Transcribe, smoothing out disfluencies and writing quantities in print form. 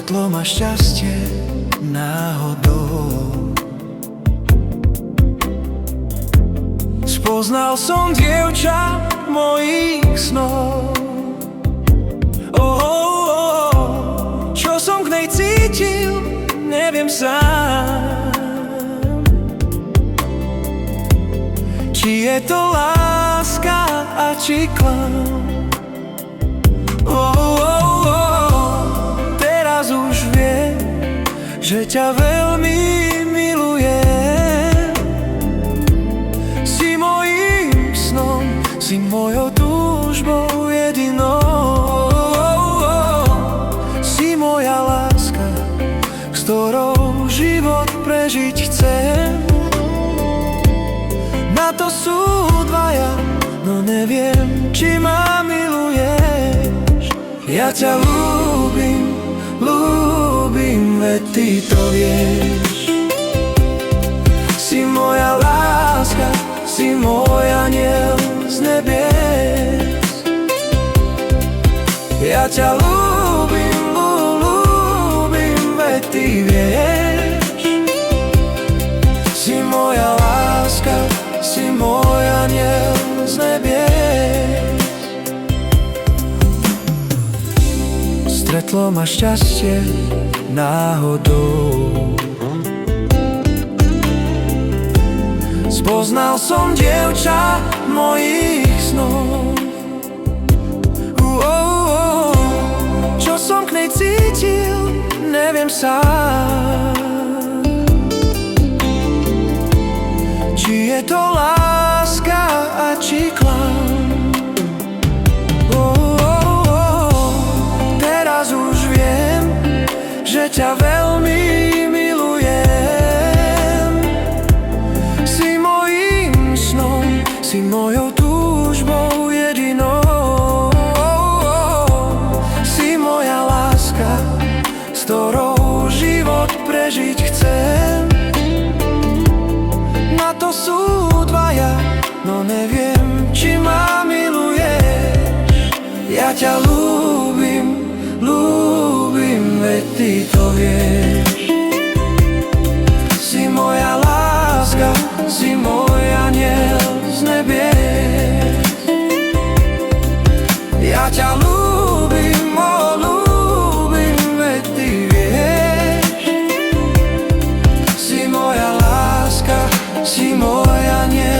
Stretlo ma šťastie náhodou. Spoznal som dievča mojich snov. Čo som k nej cítil, neviem sám. Či je to láska a či klam. Teraz už viem, že ťa veľmi milujem. Si mojím snom, si mojou túžbou jedinou. Si moja láska, s ktorou život prežiť chcem. Na to sú dvaja, no neviem, či ma miluješ. Ja ťa ľúbim, ľúbim, veď ty to vieš. Si moja láska, si môj anjel z nebies. Ja ťa ľúbim, ľúbim, veď ty vieš. Si moja láska, si môj anjel z nebies. Stretlo ma šťastie náhodou. Spoznal som dievča mojich snov. Čo som k nej cítil, neviem sám. Či je to láska a či klam. Teraz už viem, že ťa veľmi milujem. Si mojím snom, si mojou túžbou jedinou. Si moja láska, s ktorou život prežiť chcem. Na to sú dvaja, no neviem, či ma miluješ. Ja ťa ľúbim, ľúbim, veď ty to vieš. Si moja láska, si môj anjel z nebies. Ja ťa ľúbim, ľúbim, veď ty vieš. Si moja láska, si môj anjel